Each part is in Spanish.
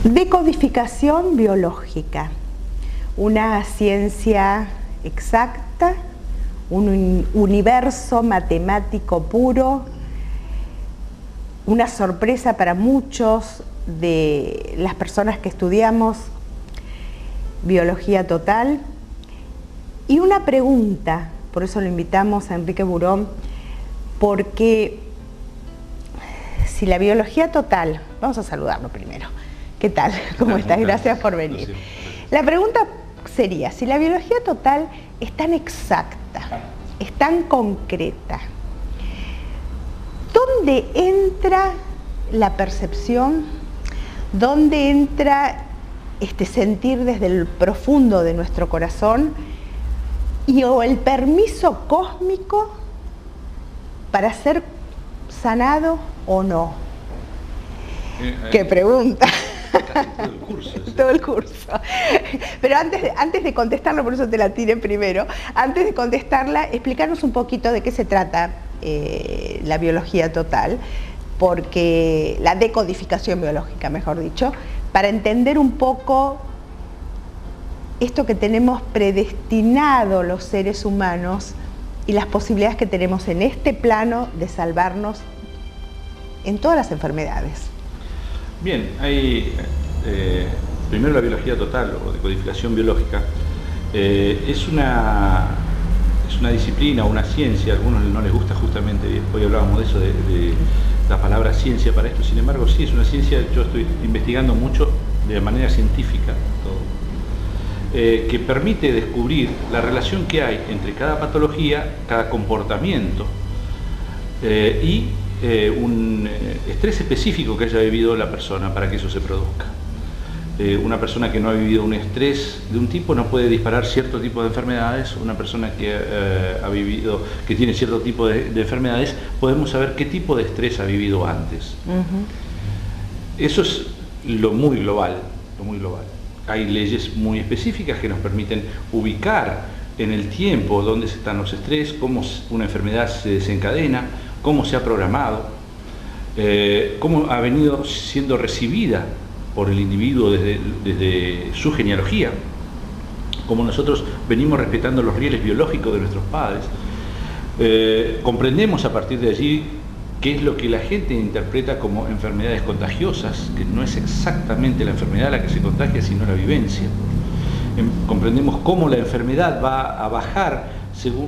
Decodificación biológica, una ciencia exacta, un universo matemático puro, una sorpresa para muchos de las personas que estudiamos biología total, y una pregunta, por eso lo invitamos a Enrique Burón, porque si la biología total, vamos a saludarlo primero. ¿Qué tal? ¿Cómo estás? Gracias por venir. La pregunta sería, si la biología total es tan exacta, es tan concreta, ¿dónde entra la percepción? ¿Dónde entra este sentir desde el profundo de nuestro corazón o el permiso cósmico para ser sanado o no? ¿Qué pregunta? Todo el curso. Todo el curso. Pero antes de contestarlo, por eso te la tiré primero, antes de contestarla, explicarnos un poquito de qué se trata la biología total, porque la decodificación biológica, mejor dicho, para entender un poco esto que tenemos predestinado los seres humanos y las posibilidades que tenemos en este plano de salvarnos en todas las enfermedades. Bien, hay primero la biología total o decodificación biológica. Es una disciplina o una ciencia, a algunos no les gusta justamente, hoy hablábamos de eso, de la palabra ciencia para esto, sin embargo sí es una ciencia, yo estoy investigando mucho de manera científica todo, que permite descubrir la relación que hay entre cada patología, cada comportamiento y un estrés específico que haya vivido la persona para que eso se produzca. Una persona que no ha vivido un estrés de un tipo no puede disparar cierto tipo de enfermedades. Una persona que que tiene cierto tipo de enfermedades, podemos saber qué tipo de estrés ha vivido antes. Eso es lo muy global, lo muy global. Hay leyes muy específicas que nos permiten ubicar en el tiempo dónde están los estrés, cómo una enfermedad se desencadena, cómo se ha programado, cómo ha venido siendo recibida por el individuo desde su genealogía, cómo nosotros venimos respetando los rieles biológicos de nuestros padres. Comprendemos a partir de allí qué es lo que la gente interpreta como enfermedades contagiosas, que no es exactamente la enfermedad la que se contagia, sino la vivencia. Comprendemos cómo la enfermedad va a bajar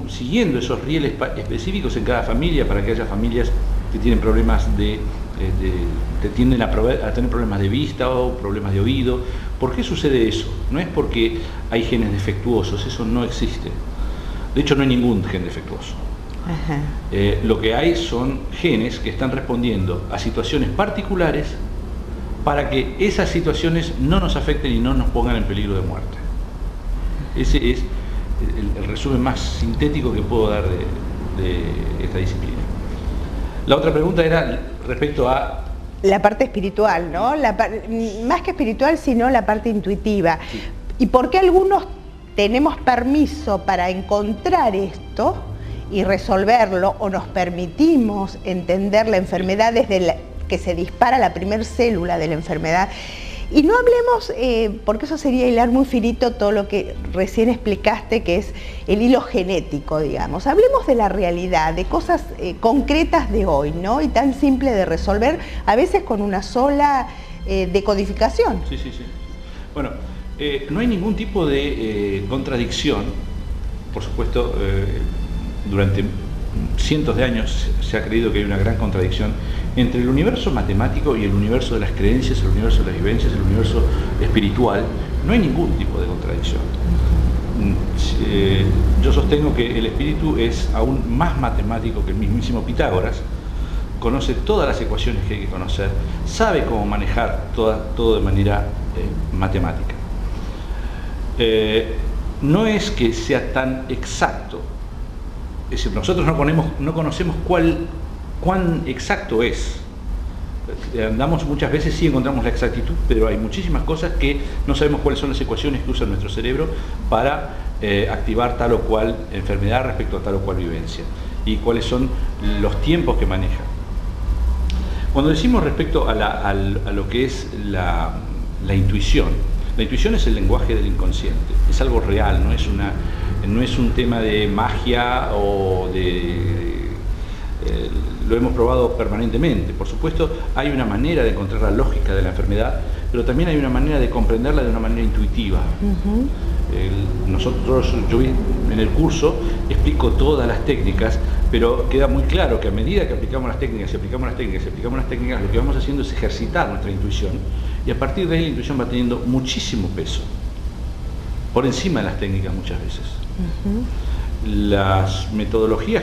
siguiendo esos rieles específicos en cada familia, para que haya familias que tienen problemas que tienden a tener problemas de vista o problemas de oído. ¿Por qué sucede eso? No es porque hay genes defectuosos, eso no existe. De hecho, no hay ningún gen defectuoso. Lo que hay son genes que están respondiendo a situaciones particulares para que esas situaciones no nos afecten y no nos pongan en peligro de muerte. Ese es el resumen más sintético que puedo dar de esta disciplina. La otra pregunta era respecto a la parte espiritual, ¿no? Más que espiritual, sino la parte intuitiva. Sí. ¿Y por qué algunos tenemos permiso para encontrar esto y resolverlo, o nos permitimos entender la enfermedad desde que se dispara la primer célula de la enfermedad? Y no hablemos, porque eso sería hilar muy finito todo lo que recién explicaste, que es el hilo genético, digamos. Hablemos de la realidad, de cosas concretas de hoy, ¿no? Y tan simple de resolver, a veces con una sola decodificación. Sí. Bueno, no hay ningún tipo de contradicción. Por supuesto, durante cientos de años se ha creído que hay una gran contradicción entre el universo matemático y el universo de las creencias, el universo de las vivencias, el universo espiritual. No hay ningún tipo de contradicción. Yo sostengo que el espíritu es aún más matemático que el mismísimo Pitágoras, conoce todas las ecuaciones que hay que conocer, sabe cómo manejar todo de manera matemática. No es que sea tan exacto, es decir, nosotros no conocemos cuán exacto es. Andamos muchas veces, sí encontramos la exactitud, pero hay muchísimas cosas que no sabemos cuáles son las ecuaciones que usa nuestro cerebro para activar tal o cual enfermedad respecto a tal o cual vivencia, y cuáles son los tiempos que maneja. Cuando decimos respecto a lo que es la la intuición. La intuición es el lenguaje del inconsciente, es algo real, no es un tema de magia o lo hemos probado permanentemente. Por supuesto, hay una manera de encontrar la lógica de la enfermedad, pero también hay una manera de comprenderla de una manera intuitiva. Yo en el curso explico todas las técnicas, pero queda muy claro que a medida que aplicamos las técnicas, lo que vamos haciendo es ejercitar nuestra intuición, y a partir de ahí la intuición va teniendo muchísimo peso, por encima de las técnicas muchas veces. La metodología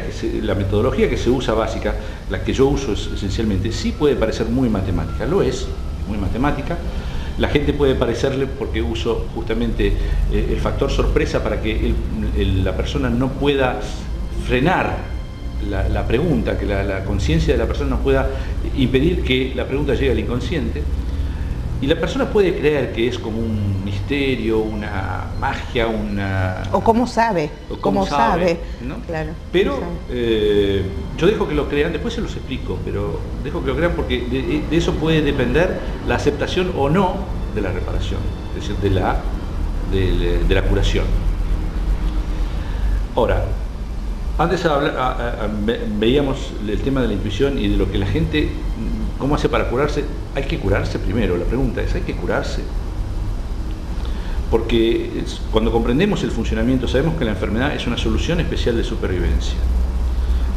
que se usa básica, la que yo uso esencialmente, sí puede parecer muy matemática, lo es, muy matemática. La gente puede parecerle, porque uso justamente el factor sorpresa para que la persona no pueda frenar la pregunta, que la conciencia de la persona no pueda impedir que la pregunta llegue al inconsciente. Y la persona puede creer que es como un misterio, una magia, O cómo sabe. Cómo sabe, ¿no? Claro. Pero yo dejo que lo crean, después se los explico, pero dejo que lo crean porque de eso puede depender la aceptación o no de la reparación, es decir, de la curación. Ahora, antes veíamos el tema de la intuición y de lo que la gente, cómo hace para curarse. Hay que curarse primero, la pregunta es, ¿hay que curarse? Porque cuando comprendemos el funcionamiento, sabemos que la enfermedad es una solución especial de supervivencia.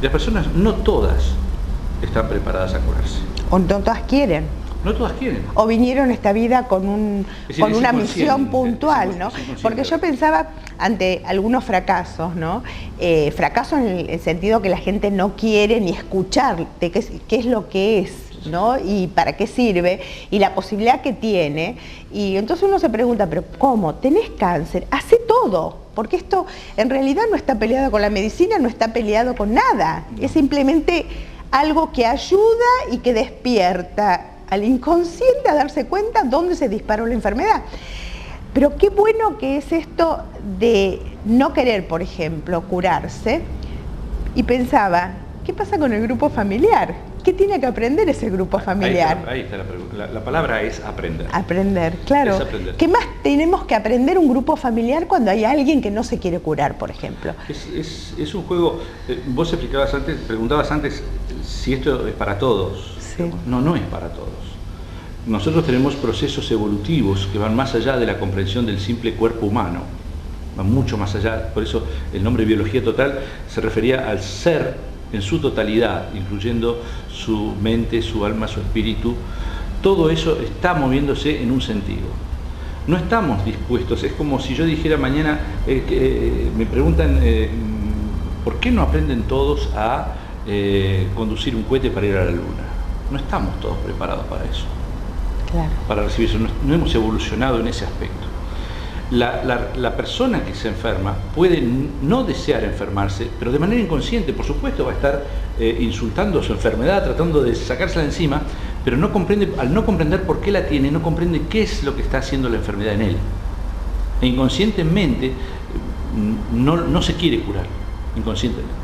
Las personas, no todas, están preparadas a curarse. O no todas quieren. No todas quieren. O vinieron esta vida con una misión puntual, ¿no? Porque yo pensaba ante algunos fracasos, ¿no? Fracaso en el sentido que la gente no quiere ni escuchar de qué es lo que es, ¿no? Y para qué sirve, y la posibilidad que tiene. Y entonces uno se pregunta, pero ¿cómo? ¿Tenés cáncer? Hacé todo, porque esto en realidad no está peleado con la medicina, no está peleado con nada. Es simplemente algo que ayuda y que despierta al inconsciente a darse cuenta dónde se disparó la enfermedad. Pero qué bueno que es esto de no querer, por ejemplo, curarse. Y pensaba, ¿qué pasa con el grupo familiar? ¿Qué tiene que aprender ese grupo familiar? Ahí está la pregunta. La palabra es aprender. Aprender, claro. Es aprender. ¿Qué más tenemos que aprender un grupo familiar cuando hay alguien que no se quiere curar, por ejemplo? Es un juego. Vos preguntabas antes si esto es para todos. Sí. No es para todos. Nosotros tenemos procesos evolutivos que van más allá de la comprensión del simple cuerpo humano. Van mucho más allá. Por eso el nombre biología total se refería al ser en su totalidad, incluyendo su mente, su alma, su espíritu. Todo eso está moviéndose en un sentido. No estamos dispuestos, es como si yo dijera mañana, me preguntan, ¿por qué no aprenden todos a conducir un cohete para ir a la luna? No estamos todos preparados para eso, claro, para recibir eso. No hemos evolucionado en ese aspecto. La persona que se enferma puede no desear enfermarse, pero de manera inconsciente, por supuesto, va a estar insultando su enfermedad, tratando de sacársela de encima, pero al no comprender por qué la tiene, no comprende qué es lo que está haciendo la enfermedad en él. E inconscientemente no se quiere curar, inconscientemente.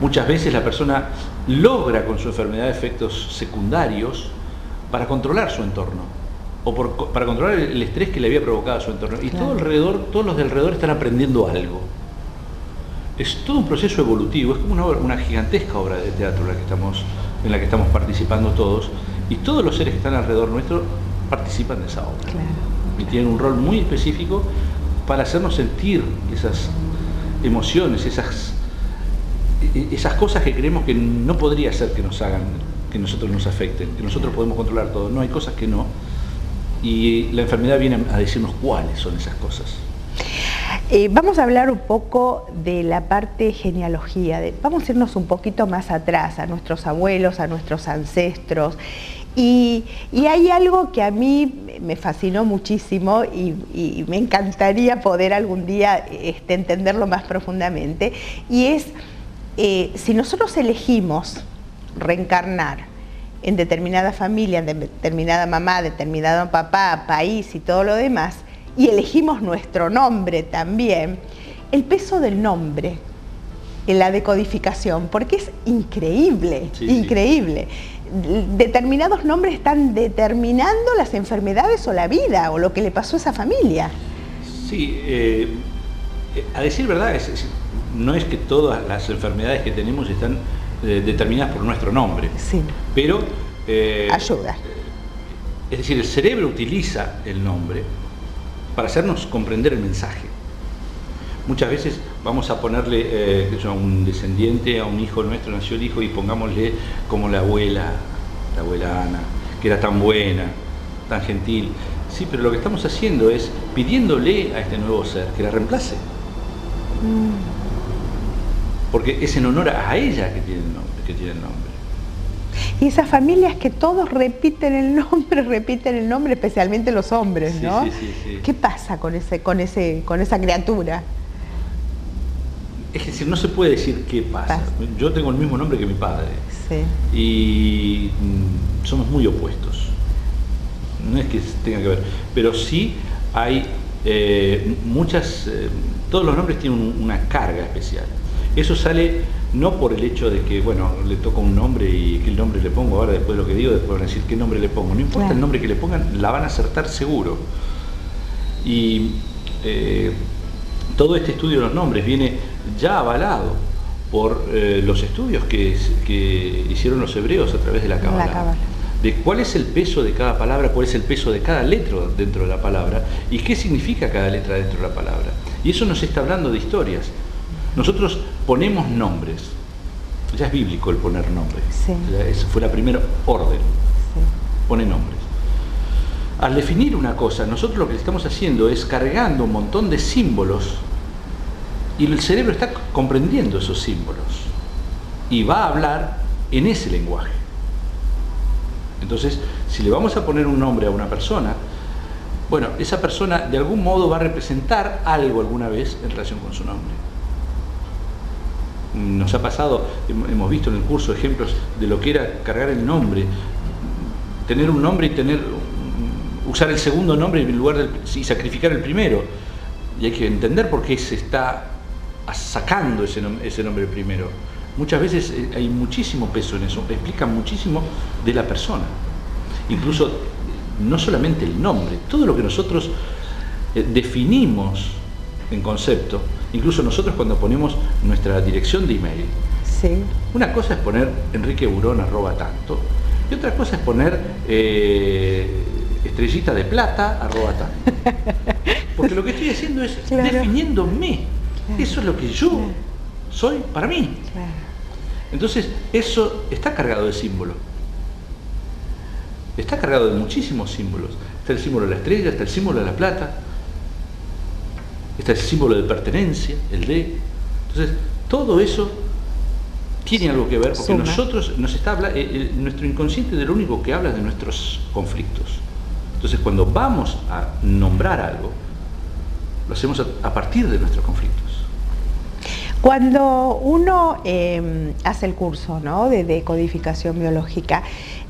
Muchas veces la persona logra con su enfermedad efectos secundarios para controlar su entorno, o para controlar el estrés que le había provocado a su entorno. Y claro, todos los de alrededor están aprendiendo algo. Es todo un proceso evolutivo, es como una gigantesca obra de teatro en la que estamos participando todos, y todos los seres que están alrededor nuestro participan de esa obra. claro. Y tienen un rol muy específico para hacernos sentir esas emociones, esas cosas que creemos que no podría ser que nos hagan, que nosotros nos afecten, que nosotros podemos controlar todo. No, hay cosas que no. Y la enfermedad viene a decirnos cuáles son esas cosas. Vamos a hablar un poco de la parte genealogía. Vamos a irnos un poquito más atrás, a nuestros abuelos, a nuestros ancestros. Y hay algo que a mí me fascinó muchísimo y me encantaría poder algún día entenderlo más profundamente. Y es, si nosotros elegimos reencarnar en determinada familia, en determinada mamá, determinado papá, país y todo lo demás, y elegimos nuestro nombre también, el peso del nombre en la decodificación, porque es increíble, Sí, increíble. Determinados nombres están determinando las enfermedades o la vida, o lo que le pasó a esa familia. Sí, a decir verdad, no es que todas las enfermedades que tenemos están determinadas por nuestro nombre, Sí. pero Ayuda. es decir, el cerebro utiliza el nombre para hacernos comprender el mensaje. Muchas veces vamos a ponerle a un descendiente, a un hijo nuestro, nació el hijo, y pongámosle como la abuela Ana, que era tan buena, tan gentil. Sí, pero lo que estamos haciendo es pidiéndole a este nuevo ser que la reemplace. Porque es en honor a ella que tiene el nombre. Y esas familias que todos repiten el nombre, especialmente los hombres, Sí, ¿no? sí. ¿Qué pasa con esa criatura? Es decir, no se puede decir qué pasa. Yo tengo el mismo nombre que mi padre. Sí. Y somos muy opuestos. No es que tenga que ver, pero sí hay todos los nombres tienen una carga especial. Eso sale no por el hecho de que, bueno, le toca un nombre y qué nombre le pongo ahora, después de lo que digo, después van a decir qué nombre le pongo. No importa Claro. el nombre que le pongan, la van a acertar seguro. Y todo este estudio de los nombres viene ya avalado por los estudios que hicieron los hebreos a través de la Cábala. De cuál es el peso de cada palabra, cuál es el peso de cada letra dentro de la palabra y qué significa cada letra dentro de la palabra. Y eso nos está hablando de historias. Nosotros ponemos nombres. Ya es bíblico el poner nombres. Sí. Esa fue la primera orden. Sí. Pone nombres. Al definir una cosa, nosotros lo que estamos haciendo es cargando un montón de símbolos y el cerebro está comprendiendo esos símbolos y va a hablar en ese lenguaje. Entonces, si le vamos a poner un nombre a una persona, bueno, esa persona de algún modo va a representar algo alguna vez en relación con su nombre. Nos ha pasado, hemos visto en el curso ejemplos de lo que era cargar el nombre, tener un nombre y usar el segundo nombre en lugar y sacrificar el primero. Y hay que entender por qué se está sacando ese nombre primero. Muchas veces hay muchísimo peso en eso, explica muchísimo de la persona. Incluso, no solamente el nombre, todo lo que nosotros definimos en concepto, incluso nosotros cuando ponemos nuestra dirección de email. Sí. Una cosa es poner enriqueburón@tanto y otra cosa es poner estrellita de plata @tanto. Porque lo que estoy haciendo es definiéndome. Claro. Eso es lo que yo soy para mí. Claro. Entonces, eso está cargado de símbolos. Está cargado de muchísimos símbolos. Está el símbolo de la estrella, está el símbolo de la plata, está el símbolo de pertenencia, el de. Entonces, todo eso tiene algo que ver, porque nosotros nos está hablando, nuestro inconsciente de lo único que habla es de nuestros conflictos. Entonces, cuando vamos a nombrar algo, lo hacemos a partir de nuestros conflictos. Cuando uno hace el curso, ¿no?, de decodificación biológica,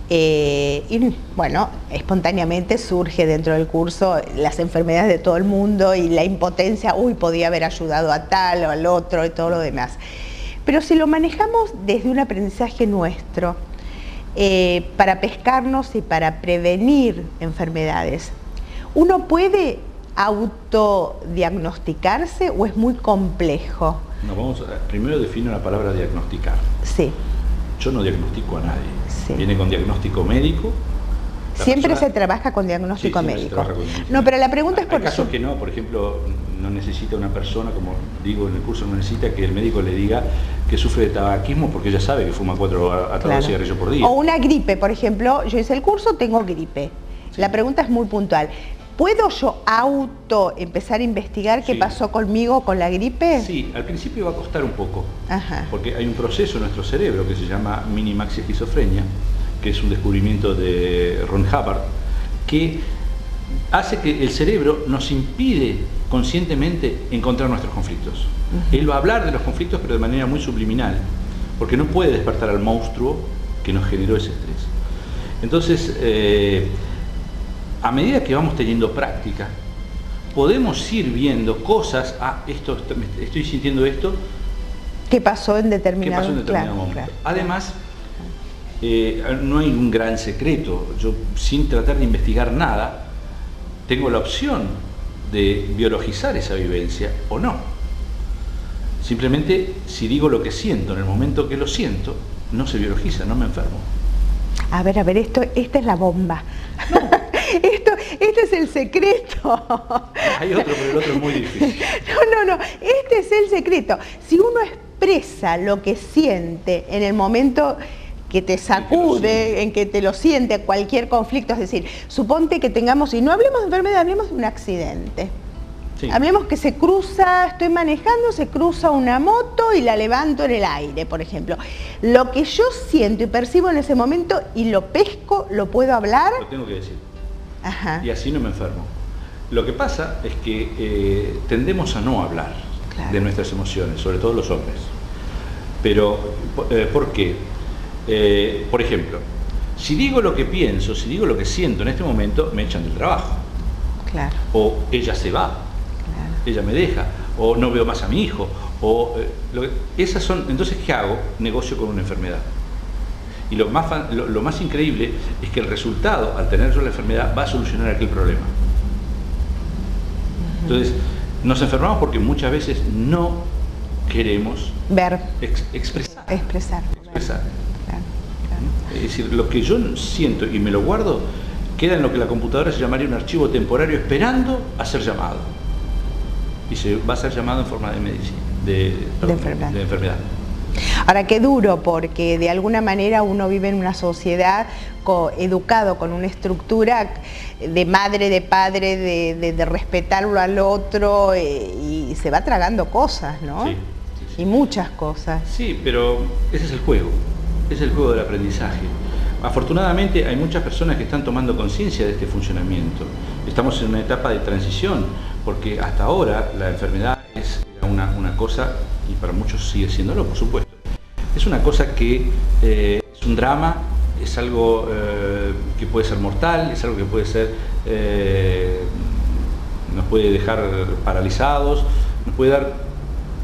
y bueno, espontáneamente surge dentro del curso las enfermedades de todo el mundo y la impotencia, podía haber ayudado a tal o al otro y todo lo demás. Pero si lo manejamos desde un aprendizaje nuestro, para pescarnos y para prevenir enfermedades, ¿uno puede autodiagnosticarse o es muy complejo? No, primero defino la palabra diagnosticar. Sí. Yo no diagnostico a nadie. Sí. Viene con diagnóstico médico. Siempre se trabaja con diagnóstico médico. No, pero la pregunta es por eso. Hay casos que no, por ejemplo, no necesita una persona, como digo en el curso, no necesita que el médico le diga que sufre de tabaquismo porque ella sabe que fuma 4 cigarrillos por día. O una gripe, por ejemplo, yo hice el curso, tengo gripe. Sí. La pregunta es muy puntual. ¿Puedo yo empezar a investigar qué pasó conmigo con la gripe? Sí, al principio va a costar un poco. Ajá. Porque hay un proceso en nuestro cerebro que se llama minimaxia esquizofrenia, que es un descubrimiento de Ron Hubbard, que hace que el cerebro nos impide conscientemente encontrar nuestros conflictos. Él va a hablar de los conflictos, pero de manera muy subliminal, porque no puede despertar al monstruo que nos generó ese estrés. Entonces, a medida que vamos teniendo práctica, podemos ir viendo cosas, estoy sintiendo esto, ¿Qué pasó en determinado, momento? Claro. Además, no hay un gran secreto. Yo, sin tratar de investigar nada, tengo la opción de biologizar esa vivencia o no. Simplemente, si digo lo que siento en el momento que lo siento, no se biologiza, no me enfermo. A ver, esta es la bomba. No. Este es el secreto. Hay otro, pero el otro es muy difícil. No, este es el secreto. Si uno expresa lo que siente en el momento que te sacude, en que te lo siente, cualquier conflicto, es decir, suponte que tengamos, y no hablemos de enfermedad, hablemos de un accidente. Sí. Hablemos que se cruza, estoy manejando, se cruza una moto y la levanto en el aire, por ejemplo. Lo que yo siento y percibo en ese momento y lo pesco, ¿lo puedo hablar? Lo tengo que decir. Ajá. Y así no me enfermo. Lo que pasa es que tendemos a no hablar de nuestras emociones, sobre todo los hombres. Pero, ¿por qué? Por ejemplo, si digo lo que pienso, si digo lo que siento en este momento, me echan del trabajo. Claro. O ella se va. Ella me deja, o no veo más a mi hijo, esas son. Entonces, ¿qué hago? Negocio con una enfermedad. Y lo más increíble es que el resultado, al tener yo la enfermedad, va a solucionar aquel problema. Entonces, nos enfermamos porque muchas veces no queremos ver, expresar. Claro. Es decir, lo que yo siento y me lo guardo, queda en lo que la computadora se llamaría un archivo temporario esperando a ser llamado. Y se va a ser llamado en forma de medicina, de enfermedad. Ahora, qué duro, porque de alguna manera uno vive en una sociedad educado con una estructura de madre, de padre, de respetarlo al otro, y se va tragando cosas, ¿no? Sí. Y muchas cosas. Sí, pero ese es el juego del aprendizaje. Afortunadamente hay muchas personas que están tomando conciencia de este funcionamiento. Estamos en una etapa de transición, porque hasta ahora la enfermedad es una cosa, y para muchos sigue siéndolo, por supuesto, es una cosa que es un drama, es algo que puede ser mortal, es algo que puede ser, nos puede dejar paralizados, nos puede dar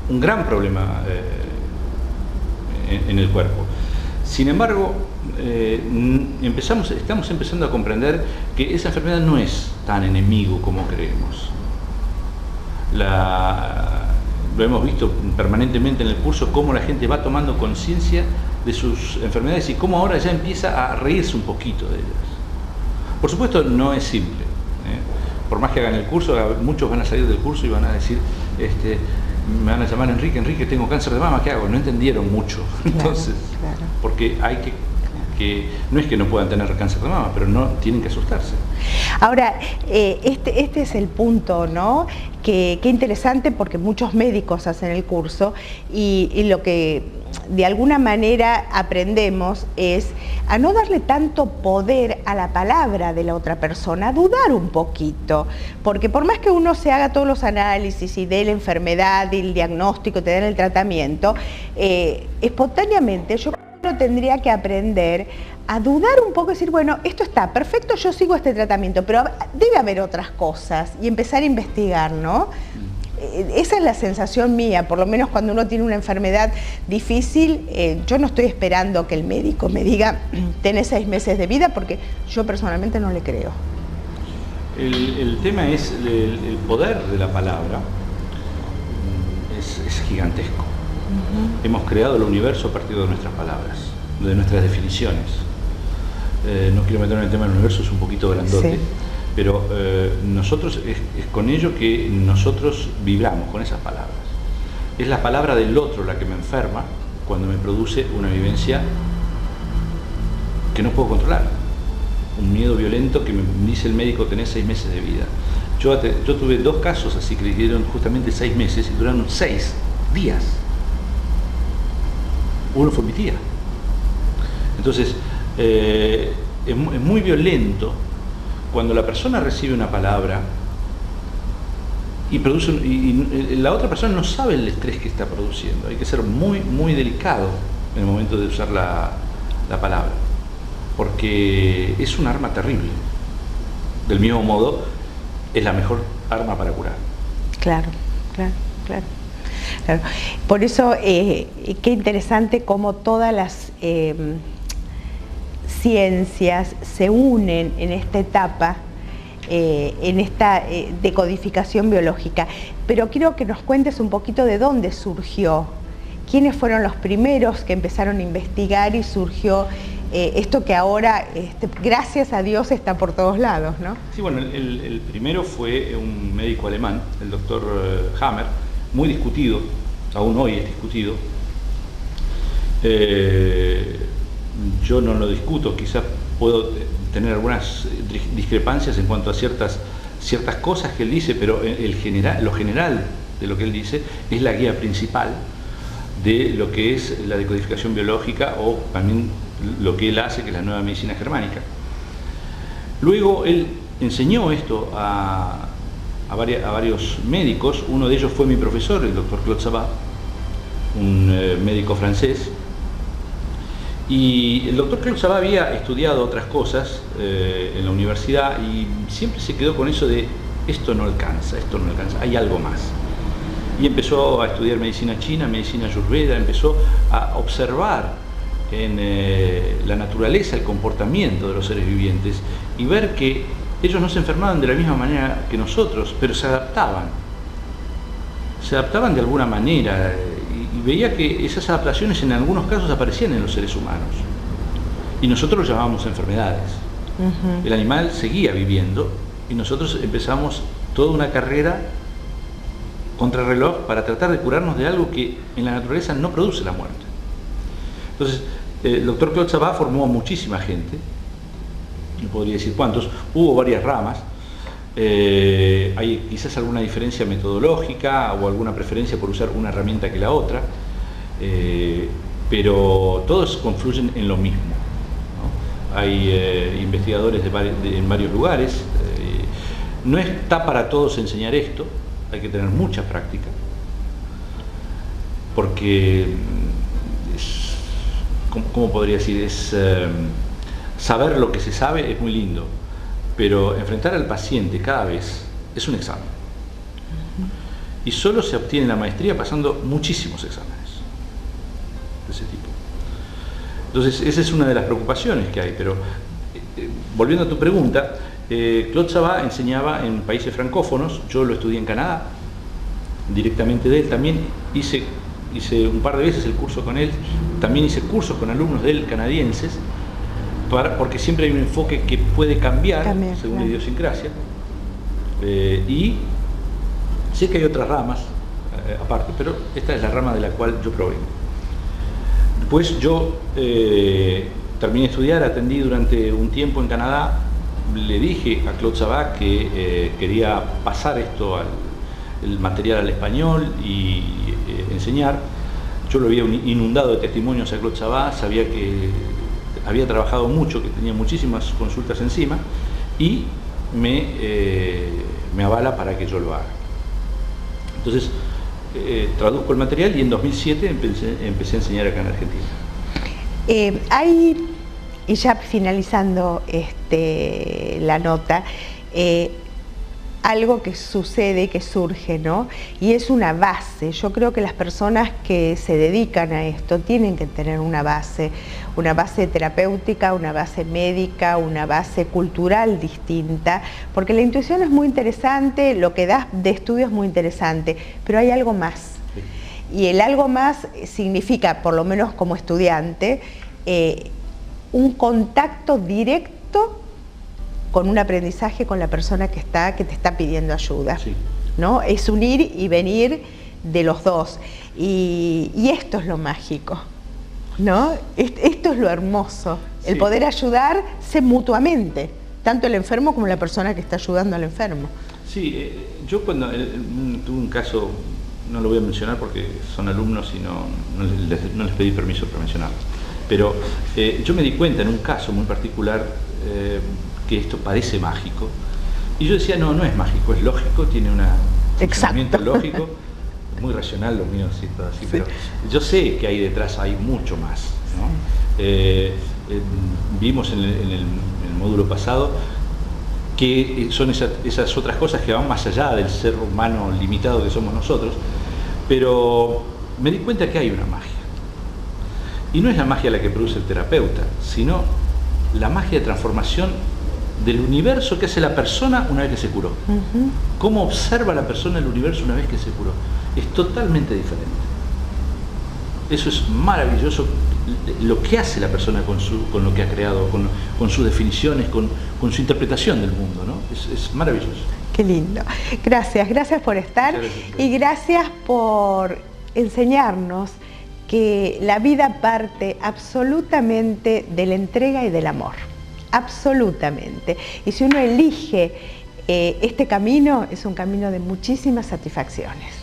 un gran problema en el cuerpo. Sin embargo, estamos empezando a comprender que esa enfermedad no es tan enemigo como creemos. Lo hemos visto permanentemente en el curso, cómo la gente va tomando conciencia de sus enfermedades y cómo ahora ya empieza a reírse un poquito de ellas. Por supuesto, no es simple. Por más que hagan el curso, muchos van a salir del curso y van a decir, me van a llamar Enrique, tengo cáncer de mama, ¿qué hago? No entendieron mucho. Entonces, porque hay que no es que no puedan tener cáncer de mama, pero no tienen que asustarse. Ahora, este es el punto, ¿no? Qué interesante, porque muchos médicos hacen el curso y lo que de alguna manera aprendemos es a no darle tanto poder a la palabra de la otra persona, a dudar un poquito, porque por más que uno se haga todos los análisis y dé la enfermedad y el diagnóstico, te den el tratamiento, espontáneamente yo tendría que aprender a dudar un poco y decir, bueno, esto está perfecto, yo sigo este tratamiento, pero debe haber otras cosas, y empezar a investigar, ¿no? Esa es la sensación mía, por lo menos cuando uno tiene una enfermedad difícil, yo no estoy esperando que el médico me diga, tenés 6 meses de vida, porque yo personalmente no le creo. El tema es el poder de la palabra, es gigantesco. Hemos creado el universo a partir de nuestras palabras, de nuestras definiciones. No quiero meterme en el tema del universo, es un poquito grandote, sí. Pero nosotros es con ello que nosotros vibramos, con esas palabras. Es la palabra del otro la que me enferma cuando me produce una vivencia que no puedo controlar. Un miedo violento que me dice el médico, tenés 6 meses de vida. Yo tuve 2 casos así que le dieron justamente 6 meses y duraron 6 días. Uno fue mi tía. Entonces, es muy violento cuando la persona recibe una palabra y la otra persona no sabe el estrés que está produciendo. Hay que ser muy, muy delicado en el momento de usar la palabra, porque es un arma terrible. Del mismo modo, es la mejor arma para curar. Claro, claro, claro. Claro. Por eso, qué interesante cómo todas las ciencias se unen en esta etapa, en esta decodificación biológica. Pero quiero que nos cuentes un poquito de dónde surgió, quiénes fueron los primeros que empezaron a investigar y surgió esto que ahora, gracias a Dios, está por todos lados, ¿no? Sí, bueno, el primero fue un médico alemán, el doctor Hammer, muy discutido, aún hoy es discutido. Yo no lo discuto, quizás puedo tener algunas discrepancias en cuanto a ciertas cosas que él dice, pero lo general de lo que él dice es la guía principal de lo que es la decodificación biológica, o también lo que él hace, que es la nueva medicina germánica. Luego él enseñó esto a varios médicos. Uno de ellos fue mi profesor, el doctor Claude Sabat, un médico francés. Y el doctor Claude Sabat había estudiado otras cosas en la universidad y siempre se quedó con eso de esto no alcanza, hay algo más. Y empezó a estudiar medicina china, medicina ayurveda, empezó a observar en la naturaleza el comportamiento de los seres vivientes y ver que ellos no se enfermaban de la misma manera que nosotros, pero se adaptaban de alguna manera, y veía que esas adaptaciones en algunos casos aparecían en los seres humanos y nosotros lo llamábamos enfermedades. El animal seguía viviendo y nosotros empezamos toda una carrera contrarreloj para tratar de curarnos de algo que en la naturaleza no produce la muerte. Entonces, el doctor Claude Sabat formó a muchísima gente, no podría decir cuántos, hubo varias ramas. Hay quizás alguna diferencia metodológica o alguna preferencia por usar una herramienta que la otra, pero todos confluyen en lo mismo, ¿no? Hay investigadores en varios lugares. No está para todos enseñar esto, hay que tener mucha práctica, porque ¿cómo podría decir? Saber lo que se sabe es muy lindo, pero enfrentar al paciente cada vez es un examen. Y solo se obtiene la maestría pasando muchísimos exámenes de ese tipo. Entonces, esa es una de las preocupaciones que hay. Pero, volviendo a tu pregunta, Claude Sabat enseñaba en países francófonos. Yo lo estudié en Canadá, directamente de él. También hice un par de veces el curso con él. También hice cursos con alumnos de él canadienses, porque siempre hay un enfoque que puede cambiar según la idiosincrasia. Y sé que hay otras ramas aparte, pero esta es la rama de la cual yo provengo. Después yo terminé de estudiar, atendí durante un tiempo en Canadá. Le dije a Claude Sabat que quería pasar el material al español y enseñar. Yo lo había inundado de testimonios a Claude Sabat, sabía que había trabajado mucho, que tenía muchísimas consultas encima, y me avala para que yo lo haga. Entonces traduzco el material y en 2007 empecé a enseñar acá en Argentina. Y ya finalizando la nota, algo que sucede, que surge, ¿no? Y es una base. Yo creo que las personas que se dedican a esto tienen que tener una base terapéutica, una base médica, una base cultural distinta, porque la intuición es muy interesante, lo que das de estudio es muy interesante, pero hay algo más. Y el algo más significa, por lo menos como estudiante, un contacto directo con un aprendizaje con la persona que te está pidiendo ayuda, sí, ¿no? Es un ir y venir de los dos, y esto es lo mágico, ¿no? Esto es lo hermoso, sí, el poder ayudarse mutuamente, tanto el enfermo como la persona que está ayudando al enfermo. Sí, yo cuando tuve un caso, no lo voy a mencionar porque son alumnos y no les pedí permiso para mencionarlo, pero yo me di cuenta en un caso muy particular que esto parece mágico, y yo decía, no es mágico, es lógico, tiene un funcionamiento lógico, muy racional lo mío, así, todo así, sí, pero yo sé que ahí detrás hay mucho más, ¿no? Vimos en el módulo pasado que son esas otras cosas que van más allá del ser humano limitado que somos nosotros, Pero me di cuenta que hay una magia. Y no es la magia la que produce el terapeuta, sino la magia de transformación del universo que hace la persona una vez que se curó. Cómo observa la persona el universo una vez que se curó. Es totalmente diferente. Eso es maravilloso, lo que hace la persona con lo que ha creado, con sus definiciones, con su interpretación del mundo, ¿no? Es maravilloso. Qué lindo. Gracias, gracias por estar y gracias por enseñarnos que la parte parte absolutamente de la entrega y del amor. Absolutamente. Y si uno elige este camino, es un camino de muchísimas satisfacciones.